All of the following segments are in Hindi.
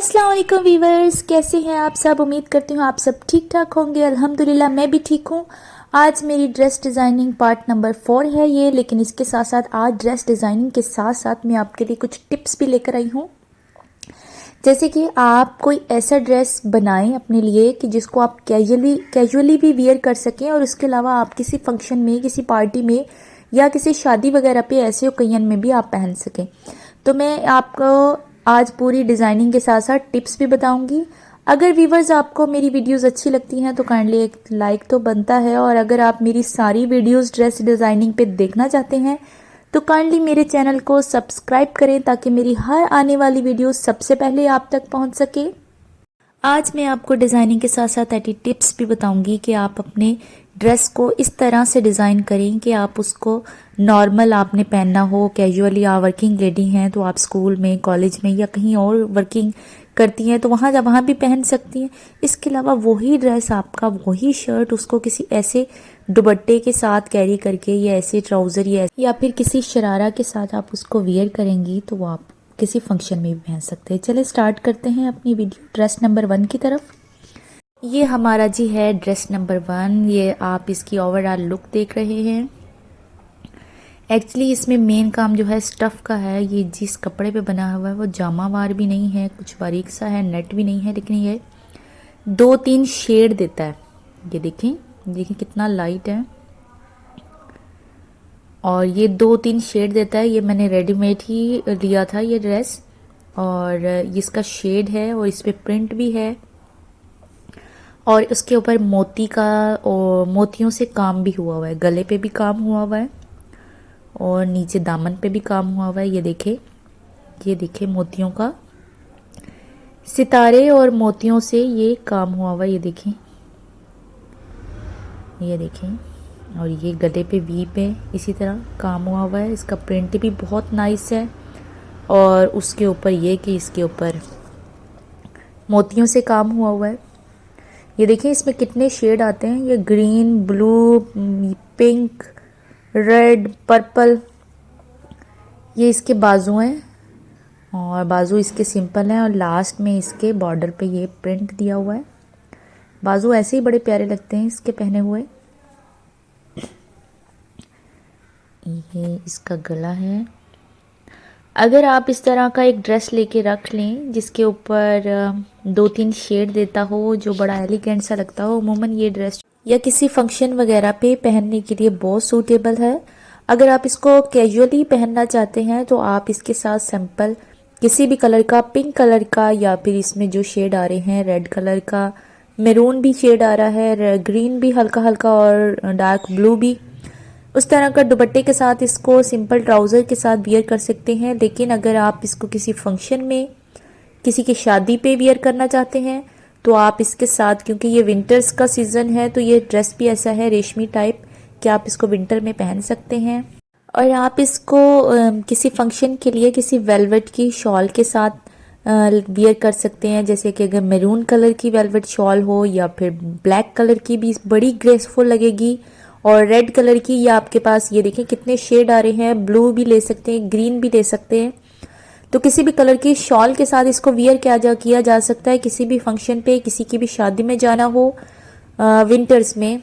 अस्सलाम वालेकुम वीवर्स, कैसे हैं आप सब। उम्मीद करती हूँ आप सब ठीक ठाक होंगे। अल्हम्दुलिल्लाह मैं भी ठीक हूँ। आज मेरी ड्रेस डिज़ाइनिंग पार्ट नंबर 4 है ये, लेकिन इसके साथ साथ आज ड्रेस डिज़ाइनिंग के साथ साथ मैं आपके लिए कुछ टिप्स भी लेकर आई हूँ। जैसे कि आप कोई ऐसा ड्रेस बनाएं अपने लिए कि जिसको आप कैजुअली भी वियर कर सकें, और उसके अलावा आप किसी फंक्शन में, किसी पार्टी में या किसी शादी वगैरह पे ऐसे ओकेजन में भी आप पहन सकें। तो मैं आपको आज पूरी डिज़ाइनिंग के साथ साथ टिप्स भी बताऊंगी। अगर व्यूवर्स आपको मेरी वीडियोस अच्छी लगती हैं तो काइंडली एक लाइक तो बनता है, और अगर आप मेरी सारी वीडियोस ड्रेस डिज़ाइनिंग पे देखना चाहते हैं तो काइंडली मेरे चैनल को सब्सक्राइब करें ताकि मेरी हर आने वाली वीडियो सबसे पहले आप तक पहुंच सके। आज मैं आपको डिज़ाइनिंग के साथ साथ ऐसी टिप्स भी बताऊंगी कि आप अपने ड्रेस को इस तरह से डिज़ाइन करें कि आप उसको नॉर्मल आपने पहनना हो, कैजुअली आप वर्किंग लेडी हैं तो आप स्कूल में, कॉलेज में या कहीं और वर्किंग करती हैं तो वहाँ भी पहन सकती हैं। इसके अलावा वही ड्रेस आपका, वही शर्ट, उसको किसी ऐसे दुपट्टे के साथ कैरी करके या ऐसे ट्राउज़र या फिर किसी शरारा के साथ आप उसको वियर करेंगी तो वो आप किसी फंक्शन में भी पहन सकते हैं। चलिए स्टार्ट करते हैं अपनी वीडियो ड्रेस नंबर 1 की तरफ। ये हमारा जी है ड्रेस नंबर 1। ये आप इसकी ओवरऑल लुक देख रहे हैं। एक्चुअली इसमें मेन काम जो है स्टफ़ का है। ये जिस कपड़े पे बना हुआ है वो जामावार भी नहीं है, कुछ बारीक सा है, नेट भी नहीं है, लेकिन ये 2-3 शेड देता है। ये देखें कितना लाइट है, और ये 2-3 शेड देता है। ये मैंने रेडीमेड ही लिया था ये ड्रेस, और इसका शेड है और इस पर प्रिंट भी है, और उसके ऊपर मोती का और मोतियों से काम भी हुआ है। गले पे भी काम हुआ हुआ है और नीचे दामन पे भी काम हुआ हुआ है। ये देखे मोतियों का, सितारे और मोतियों से ये काम हुआ हुआ है। ये देखें, और ये गले पे वी पे इसी तरह काम हुआ हुआ है। इसका प्रिंट भी बहुत नाइस है, और उसके ऊपर ये कि इसके ऊपर मोतियों से काम हुआ हुआ है। ये देखिए इसमें कितने शेड आते हैं। ये green, blue, pink, red, purple. ये इसके बाजू हैं, और बाजू इसके सिंपल हैं, और लास्ट में इसके बॉर्डर पे ये प्रिंट दिया हुआ है। बाजू ऐसे ही बड़े प्यारे लगते हैं इसके पहने हुए। ये इसका गला है। अगर आप इस तरह का एक ड्रेस लेके रख लें जिसके ऊपर 2-3 शेड देता हो, जो बड़ा एलिगेंट सा लगता हो, अमूमन ये ड्रेस या किसी फंक्शन वगैरह पे पहनने के लिए बहुत सूटेबल है। अगर आप इसको कैजुअली पहनना चाहते हैं तो आप इसके साथ सिंपल किसी भी कलर का, पिंक कलर का, या फिर इसमें जो शेड आ रहे हैं रेड कलर का, मैरून भी शेड आ रहा है, ग्रीन भी हल्का हल्का, और डार्क ब्लू भी, उस तरह का दुपट्टे के साथ इसको सिंपल ट्राउज़र के साथ वियर कर सकते हैं। लेकिन अगर आप इसको किसी फंक्शन में, किसी की शादी पे वियर करना चाहते हैं तो आप इसके साथ, क्योंकि ये विंटर्स का सीज़न है तो ये ड्रेस भी ऐसा है रेशमी टाइप कि आप इसको विंटर में पहन सकते हैं। और आप इसको किसी फंक्शन के लिए किसी वेलवेट की शॉल के साथ वियर कर सकते हैं। जैसे कि अगर मैरून कलर की वेलवेट शॉल हो, या फिर ब्लैक कलर की भी बड़ी ग्रेसफुल लगेगी, और रेड कलर की, या आपके पास ये देखें कितने शेड आ रहे हैं, ब्लू भी ले सकते हैं, ग्रीन भी ले सकते हैं। तो किसी भी कलर की शॉल के साथ इसको वियर किया जा सकता है किसी भी फंक्शन पे, किसी की भी शादी में जाना हो विंटर्स में।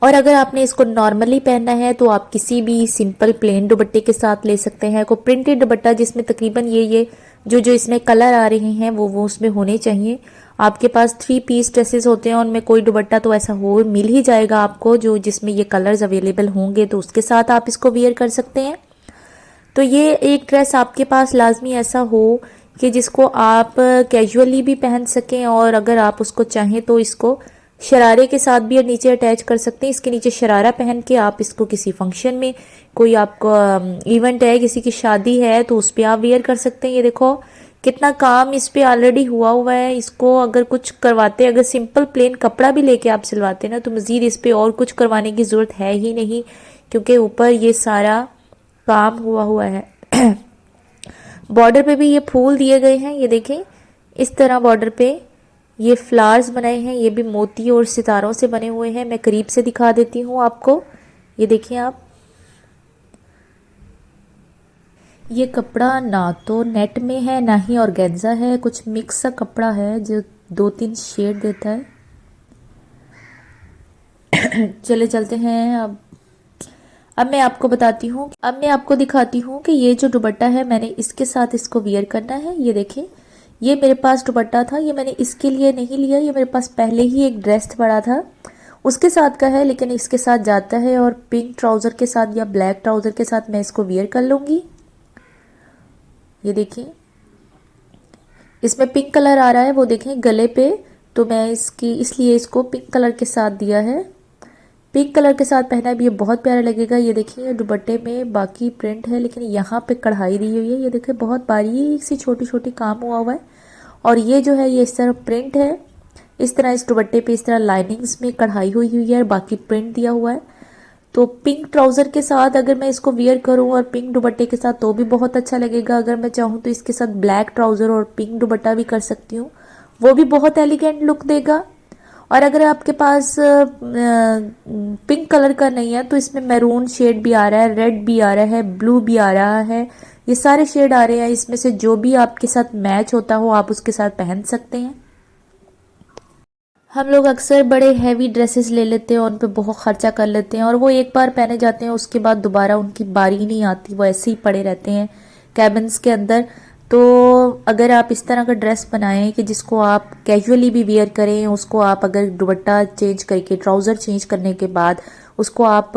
और अगर आपने इसको नॉर्मली पहनना है तो आप किसी भी सिंपल प्लेन दुपट्टे के साथ ले सकते हैं। को प्रिंटेड दुपट्टा जिसमें तकरीबन ये जो इसमें कलर आ रहे हैं वो उसमें होने चाहिए। आपके पास 3 पीस ड्रेसेस होते हैं, उनमें कोई दुपट्टा तो ऐसा हो मिल ही जाएगा आपको जो जिसमें ये कलर्स अवेलेबल होंगे, तो उसके साथ आप इसको वियर कर सकते हैं। तो ये एक ड्रेस आपके पास लाजमी ऐसा हो कि जिसको आप कैजुअली भी पहन सकें, और अगर आप उसको चाहें तो इसको शरारे के साथ भी नीचे अटैच कर सकते हैं। इसके नीचे शरारा पहन के आप इसको किसी फंक्शन में, कोई आपको इवेंट है, किसी की शादी है, तो उस पर आप वियर कर सकते हैं। ये देखो कितना काम इस पे ऑलरेडी हुआ है। इसको अगर कुछ करवाते, अगर सिंपल प्लेन कपड़ा भी लेके आप सिलवाते ना, तो मज़ीद इस पे और कुछ करवाने की ज़रूरत है ही नहीं, क्योंकि ऊपर ये सारा काम हुआ है। बॉर्डर पे भी ये फूल दिए गए हैं। ये देखें इस तरह बॉर्डर पे ये फ्लावर्स बनाए हैं। ये भी मोती और सितारों से बने हुए हैं। मैं करीब से दिखा देती हूँ आपको। ये देखिए आप, ये कपड़ा ना तो नेट में है ना ही ऑर्गेन्जा है, कुछ मिक्स सा कपड़ा है जो 2-3 शेड देता है। चले चलते हैं अब मैं आपको बताती हूँ, अब मैं आपको दिखाती हूँ कि ये जो दुपट्टा है मैंने इसके साथ इसको वियर करना है। ये देखिए, ये मेरे पास दुपट्टा था, ये मैंने इसके लिए नहीं लिया, ये मेरे पास पहले ही एक ड्रेस पड़ा था उसके साथ का है, लेकिन इसके साथ जाता है और पिंक ट्राउज़र के साथ या ब्लैक ट्राउज़र के साथ मैं इसको वियर कर लूँगी। ये देखिए, इसमें पिंक कलर आ रहा है, वो देखें गले पे, तो मैं इसकी इसलिए इसको पिंक कलर के साथ दिया है। पिंक कलर के साथ पहना भी ये बहुत प्यारा लगेगा। ये देखिए दुपट्टे में बाकी प्रिंट है, लेकिन यहाँ पे कढ़ाई दी हुई है। ये देखिए बहुत बारीक सी छोटी छोटी काम हुआ हुआ है, और ये जो है ये इस तरह प्रिंट है। इस तरह इस दुपट्टे पे इस तरह लाइनिंग्स में कढ़ाई हुई हुई है और बाकी प्रिंट दिया हुआ है। तो पिंक ट्राउज़र के साथ अगर मैं इसको वियर करूं और पिंक दुपट्टे के साथ तो भी बहुत अच्छा लगेगा। अगर मैं चाहूँ तो इसके साथ ब्लैक ट्राउज़र और पिंक दुपट्टा भी कर सकती हूँ, वो भी बहुत एलिगेंट लुक देगा। और अगर आपके पास पिंक कलर का नहीं है तो इसमें मैरून शेड भी आ रहा है, रेड भी आ रहा है, ब्लू भी आ रहा है, ये सारे शेड आ रहे हैं। इसमें से जो भी आपके साथ मैच होता हो आप उसके साथ पहन सकते हैं। हम लोग अक्सर बड़े हैवी ड्रेसेस ले लेते हैं, उन पे बहुत खर्चा कर लेते हैं और वो एक बार पहने जाते हैं, उसके बाद दोबारा उनकी बारी नहीं आती, वो ऐसे ही पड़े रहते हैं कैबिन्स के अंदर। तो अगर आप इस तरह का ड्रेस बनाएं कि जिसको आप कैजुअली भी वेयर करें, उसको आप अगर दुपट्टा चेंज करके ट्राउज़र चेंज करने के बाद उसको आप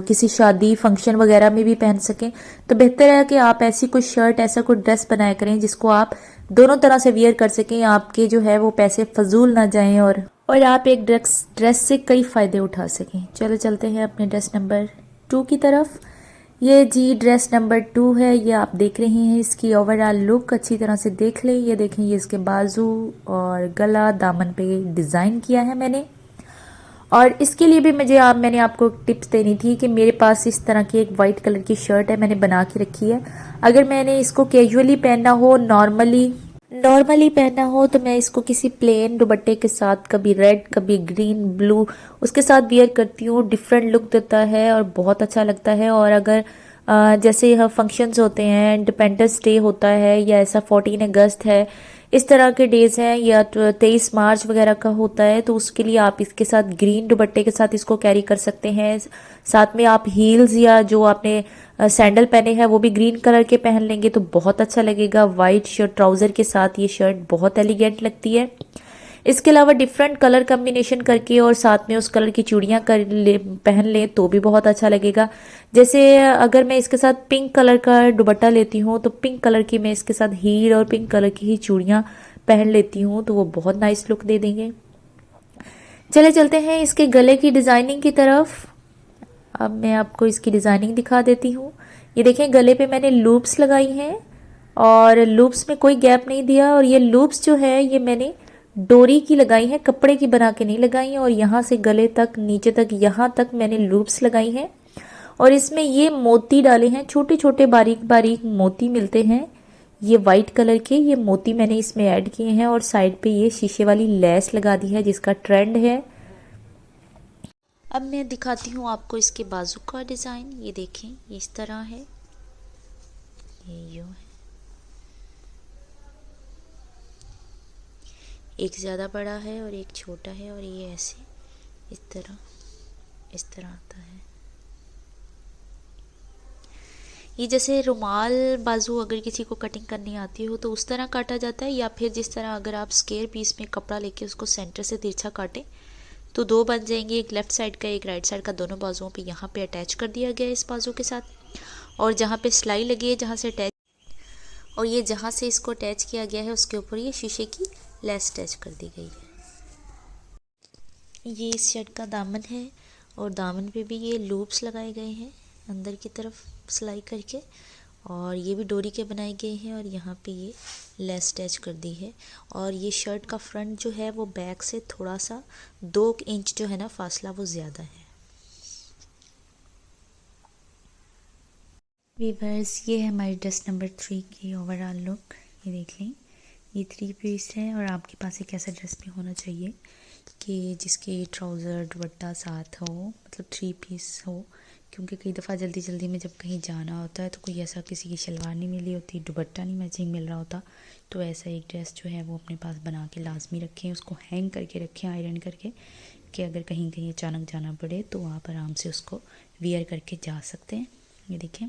किसी शादी फंक्शन वगैरह में भी पहन सकें, तो बेहतर है कि आप ऐसी कोई शर्ट, ऐसा कोई ड्रेस बनाया करें जिसको आप दोनों तरह से वियर कर सकें, आपके जो है वो पैसे फजूल ना जाएं और आप एक ड्रेस से कई फ़ायदे उठा सकें। चलो चलते हैं अपने ड्रेस नंबर 2 की तरफ। ये जी ड्रेस नंबर 2 है, ये आप देख रहे हैं। इसकी ओवरऑल लुक अच्छी तरह से देख लें। ये देखें, ये इसके बाजू और गला, दामन पे डिज़ाइन किया है मैंने। और इसके लिए भी मैंने आपको टिप्स देनी थी कि मेरे पास इस तरह की एक वाइट कलर की शर्ट है, मैंने बना के रखी है। अगर मैंने इसको कैजुअली पहनना हो, नॉर्मली पहनना हो, तो मैं इसको किसी प्लेन दुपट्टे के साथ, कभी रेड कभी ग्रीन ब्लू, उसके साथ वियर करती हूँ। डिफरेंट लुक देता है और बहुत अच्छा लगता है। और अगर जैसे यहाँ फंक्शंस होते हैं, इंडिपेंडेंस डे होता है या ऐसा 14 अगस्त है, इस तरह के डेज हैं, या 23 मार्च वगैरह का होता है, तो उसके लिए आप इसके साथ ग्रीन दुपट्टे के साथ इसको कैरी कर सकते हैं। साथ में आप हील्स या जो आपने सैंडल पहने हैं वो भी ग्रीन कलर के पहन लेंगे तो बहुत अच्छा लगेगा। वाइट शर्ट ट्राउज़र के साथ ये शर्ट बहुत एलिगेंट लगती है। इसके अलावा डिफरेंट कलर कम्बिनेशन करके और साथ में उस कलर की चूड़ियाँ पहन लें तो भी बहुत अच्छा लगेगा। जैसे अगर मैं इसके साथ पिंक कलर का दुपट्टा लेती हूँ तो पिंक कलर की मैं इसके साथ हील और पिंक कलर की ही चूड़ियाँ पहन लेती हूँ, तो वो बहुत नाइस लुक दे देंगे। चले चलते हैं इसके गले की डिज़ाइनिंग की तरफ। अब मैं आपको इसकी डिज़ाइनिंग दिखा देती हूँ। ये देखें, गले पे मैंने लूप्स लगाई हैं और लूप्स में कोई गैप नहीं दिया, और ये लूप्स जो है ये मैंने डोरी की लगाई हैं, कपड़े की बना के नहीं लगाई हैं। और यहाँ से गले तक, नीचे तक, यहाँ तक मैंने लूप्स लगाई हैं। और इसमें ये मोती डाले हैं, छोटे छोटे बारीक बारीक मोती मिलते हैं, ये वाइट कलर के, ये मोती मैंने इसमें ऐड किए हैं। और साइड पे ये शीशे वाली लेस लगा दी है जिसका ट्रेंड है। अब मैं दिखाती हूँ आपको इसके बाजू का डिज़ाइन। ये देखें, ये इस तरह है, ये यूँ है, एक ज़्यादा बड़ा है और एक छोटा है, और ये ऐसे इस तरह आता है। ये जैसे रुमाल बाजू अगर किसी को कटिंग करनी आती हो तो उस तरह काटा जाता है, या फिर जिस तरह अगर आप स्क्वायर पीस में कपड़ा लेके उसको सेंटर से तिरछा काटें तो दो बन जाएंगे, एक लेफ्ट साइड का एक राइट साइड का, दोनों बाजुओं पे यहाँ पे अटैच कर दिया गया है इस बाजू के साथ। और जहाँ पे सिलाई लगी है, जहाँ से अटैच, और ये जहाँ से इसको अटैच किया गया है उसके ऊपर ये शीशे की लेस अटैच कर दी गई है। ये इस शर्ट का दामन है, और दामन पे भी ये लूप्स लगाए गए हैं अंदर की तरफ सिलाई करके, और ये भी डोरी के बनाए गए हैं, और यहाँ पे ये लेस अटैच कर दी है। और ये शर्ट का फ्रंट जो है वो बैक से थोड़ा सा 2 इंच जो है ना फासला वो ज़्यादा है। वीवर्स, ये है हमारी ड्रेस नंबर 3 की ओवरऑल लुक। ये देख लें, ये 3 पीस है, और आपके पास एक ऐसा ड्रेस भी होना चाहिए कि जिसके ट्राउज़र दुपट्टा साथ हो, मतलब 3 पीस हो, क्योंकि कई दफ़ा जल्दी जल्दी में जब कहीं जाना होता है तो कोई ऐसा किसी की शलवार नहीं मिली होती, दुपट्टा नहीं मैचिंग मिल रहा होता, तो ऐसा एक ड्रेस जो है वो अपने पास बना के लाजमी रखें, उसको हैंग करके रखें आयरन करके, कि अगर कहीं कहीं अचानक जाना पड़े तो आप आराम से उसको वियर करके जा सकते हैं। ये देखें,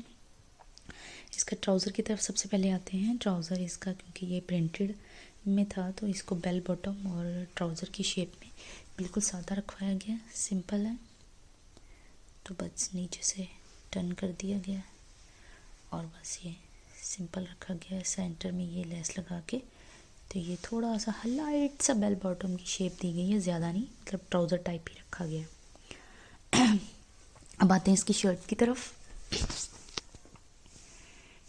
इसका ट्राउज़र की तरफ सबसे पहले आते हैं। ट्राउज़र इसका क्योंकि ये प्रिंटेड में था तो इसको बेल बॉटम और ट्राउज़र की शेप में बिल्कुल सादा रखवाया गया, सिंपल है। तो बस नीचे से टर्न कर दिया गया और बस ये सिंपल रखा गया है। सेंटर में ये लेस लगा के तो ये थोड़ा सा लाइट सा बेल बॉटम की शेप दी गई है, ज़्यादा नहीं, मतलब ट्राउज़र टाइप ही रखा गया है। अब आते हैं इसकी शर्ट की तरफ।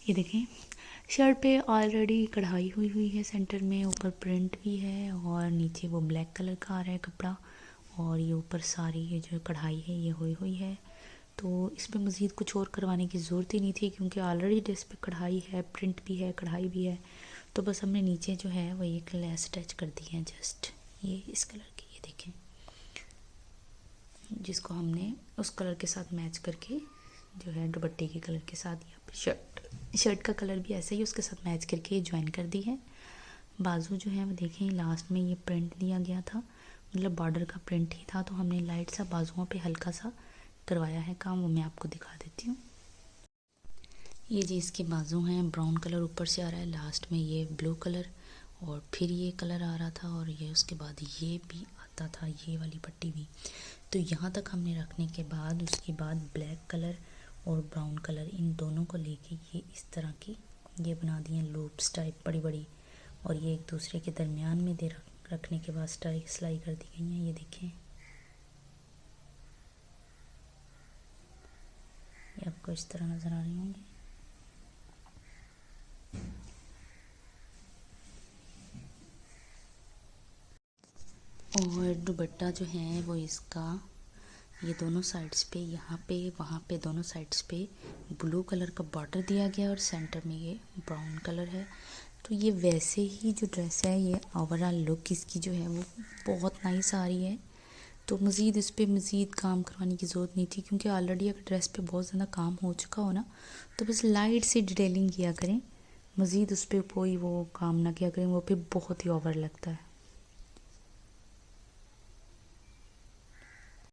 ये देखें, शर्ट पे ऑलरेडी कढ़ाई हुई हुई है, सेंटर में ऊपर प्रिंट भी है और नीचे वो ब्लैक कलर का आ रहा है कपड़ा, और ये ऊपर सारी ये जो कढ़ाई है ये हुई हुई है। तो इस पर मज़ीद कुछ और करवाने की ज़रूरत ही नहीं थी क्योंकि ऑलरेडी ड्रेस पे कढ़ाई है, प्रिंट भी है, कढ़ाई भी है। तो बस हमने नीचे जो है वो एक लेस अटैच कर दी है, जस्ट ये इस कलर की, ये देखें, जिसको हमने उस कलर के साथ मैच करके जो है दुपट्टे के कलर के साथ यहाँ पे शर्ट का कलर भी ऐसे ही उसके साथ मैच करके ज्वाइन कर दी है। बाजू जो है वो देखें, लास्ट में ये प्रिंट दिया गया था, मतलब बॉर्डर का प्रिंट ही था, तो हमने लाइट सा बाजुओं पे हल्का सा करवाया है काम, वो मैं आपको दिखा देती हूँ। ये जी इसके बाजू हैं, ब्राउन कलर ऊपर से आ रहा है, लास्ट में ये ब्लू कलर और फिर ये कलर आ रहा था और ये उसके बाद ये भी आता था, ये वाली पट्टी भी। तो यहाँ तक हमने रखने के बाद उसके बाद ब्लैक कलर और ब्राउन कलर इन दोनों को लेके ये इस तरह की ये बना दी हैं लूप्स टाइप बड़ी बड़ी, और ये एक दूसरे के दरमियान में दे रखने के बाद सिलाई कर दी गई हैं। ये देखें, ये आपको इस तरह नज़र आ रही होंगी। और दुपट्टा जो है वो इसका ये दोनों साइड्स पे, यहाँ पे वहाँ पे दोनों साइड्स पे ब्लू कलर का बॉर्डर दिया गया और सेंटर में ये ब्राउन कलर है। तो ये वैसे ही जो ड्रेस है ये ओवरऑल लुक इसकी जो है वो बहुत नाइस आ रही है। तो मज़ीद इस पर मज़ीद काम करवाने की ज़रूरत नहीं थी क्योंकि ऑलरेडी अगर ड्रेस पे बहुत ज़्यादा काम हो चुका हो ना तो बस लाइट सी डिटेलिंग किया करें, मज़ीद उस पर कोई वो काम ना किया करें, वो फिर बहुत ही ओवर लगता है।